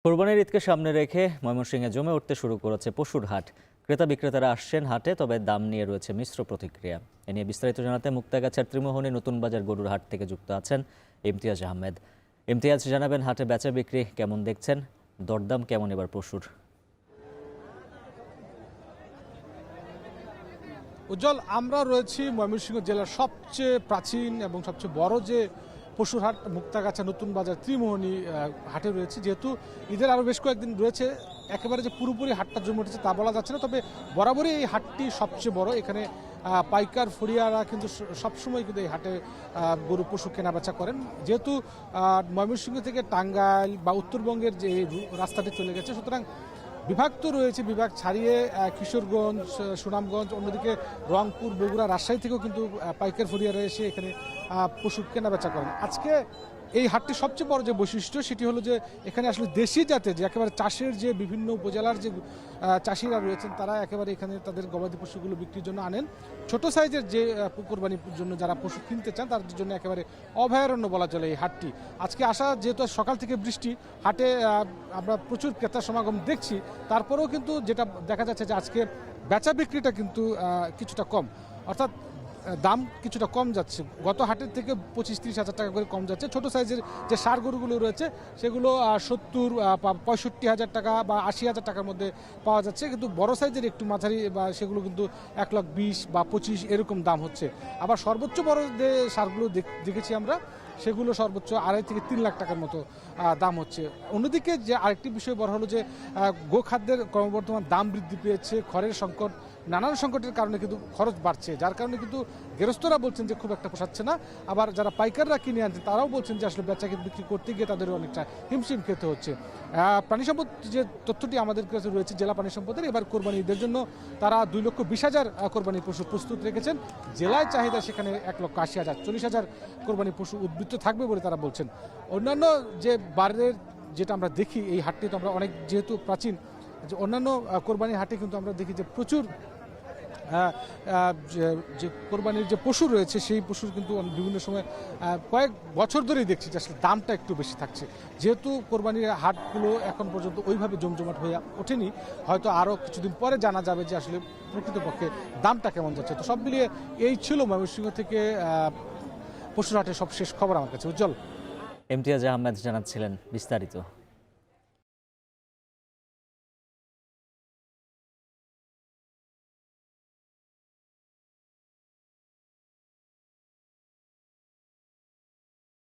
কোরবানির ঈদকে সামনে রেখে ময়মনসিংহে জমে উঠতে শুরু করেছে পশুর হাট। ক্রেতা বিক্রেতারা আসছেন হাটে, তবে দাম নিয়ে রয়েছে মিশ্র প্রতিক্রিয়া। এ নিয়ে বিস্তারিত জানাতে মুক্তাগাছার ত্রিমোহনী নতুন বাজার গরুর হাট থেকে যুক্ত আছেন ইমতিয়াজ আহমেদ। ইমতিয়াজ, জানাবেন হাটে বেচা বিক্রি কেমন দেখছেন, দরদাম কেমন এবার পশুর? উজ্জ্বল, আমরা রয়েছি ময়মনসিংহ জেলার সবচেয়ে প্রাচীন এবং সবচেয়ে বড় যে পশুর হাট মুক্তাগাছা নতুন বাজার ত্রিমোহনী হাটে রয়েছে। যেহেতু ঈদের আরও বেশ কয়েকদিন রয়েছে, একেবারে যে পুরোপুরি হাটটা জমে উঠেছে তা বলা যাচ্ছে না, তবে বরাবরই এই হাটটি সবচেয়ে বড়। এখানে পাইকার ফড়িয়ারা কিন্তু সবসময় কিন্তু এই হাটে গরু পশু কেনাবেচা করেন। যেহেতু ময়মনসিংহ থেকে টাঙ্গাইল বা উত্তরবঙ্গের যে রাস্তাটি চলে গেছে, সুতরাং বিভাগ তো রয়েছে, বিভাগ ছাড়িয়ে কিশোরগঞ্জ, সুনামগঞ্জ, অন্যদিকে রংপুর, বগুড়া, রাজশাহী থেকেও কিন্তু পাইকার ফড়িয়ারা এসে এখানে পশু কেনাবেচা করেন। আজকে এই হাটটির সবচেয়ে বড় যে বৈশিষ্ট্য সেটি হলো যে এখানে আসলে দেশি জাতের যে একেবারে চাষের যে বিভিন্ন উপজেলার যে চাষিরা রয়েছেন, তারা একেবারে এখানে তাদের গবাদি পশুগুলো বিক্রির জন্য আনেন। ছোট সাইজের যে কোরবানির জন্য যারা পশু কিনতে চান তাদের জন্য একেবারে অভয়ারণ্য বলা চলে এই হাটটি। আজকে আসা যেহেতু সকাল থেকে বৃষ্টি, হাটে আমরা প্রচুর ক্রেতা সমাগম দেখছি, তারপরেও কিন্তু যেটা দেখা যাচ্ছে যে আজকে বেচা বিক্রিটা কিন্তু কিছুটা কম, অর্থাৎ দাম কিছুটা কম যাচ্ছে। গত হাটের থেকে 25-30 হাজার টাকা করে কম যাচ্ছে। ছোট সাইজের যে ষাঁড় গরুগুলো রয়েছে সেগুলো 70-65 হাজার টাকা বা 80 হাজার টাকার মধ্যে পাওয়া যাচ্ছে, কিন্তু বড় সাইজের একটু মাঝারি বা সেগুলো কিন্তু 1,20,000 বা 25 এরকম দাম হচ্ছে। আবার সর্বোচ্চ বড় যে ষাঁড়গুলো দেখেছি আমরা, সেগুলো সর্বোচ্চ 2.5 থেকে 3 লাখ টাকার মতো দাম হচ্ছে। অন্যদিকে যে আরেকটি বিষয় বড় হলো যে গোখাদ্যের ক্রমবর্ধমান দাম বৃদ্ধি পেয়েছে, খড়ের সংকট, নানান সংকটের কারণে কিন্তু খরচ বাড়ছে, যার কারণে কিন্তু গৃহস্থরা বলছেন যে খুব একটা পোষাচ্ছে না। আবার যারা পাইকাররা কিনে আনছেন তারাও বলছেন যে আসলে বেচা বিক্রি করতে গিয়ে তাদের অনেকটা হিমশিম খেতে হচ্ছে। প্রাণী সম্পদ যে তথ্যটি আমাদের কাছে রয়েছে জেলা প্রাণী সম্পদের, এবার কোরবানি ঈদের জন্য তারা 2,20,000 কোরবানি পশু প্রস্তুত রেখেছেন। জেলায় চাহিদা সেখানে 1,80,000, 40,000 কোরবানি পশু উদ্বৃত্ত থাকবে বলে তারা বলছেন। অন্যান্য যে বারের যেটা আমরা দেখি এই হাটটি তো আমরা অনেক যেহেতু প্রাচীন, যে অন্যান্য কোরবানির হাটে কিন্তু আমরা দেখি যে প্রচুর যে কোরবানির যে পশু রয়েছে সেই পশুর কিন্তু বিভিন্ন সময় কয়েক বছর ধরেই দেখছি যে আসলে দামটা একটু বেশি থাকছে। যেহেতু কোরবানির হাটগুলো এখন পর্যন্ত ওইভাবে জমজমাট হয়ে ওঠেনি, হয়তো আরও কিছুদিন পরে জানা যাবে যে আসলে প্রকৃতপক্ষে দামটা কেমন যাচ্ছে। তো সব মিলিয়ে এই ছিল ময়মনসিংহ থেকে পশুর হাটের সব শেষ খবর আমার কাছে। উজ্জ্বল। ইমতিয়াজ আহমেদ জানাচ্ছিলেন বিস্তারিত।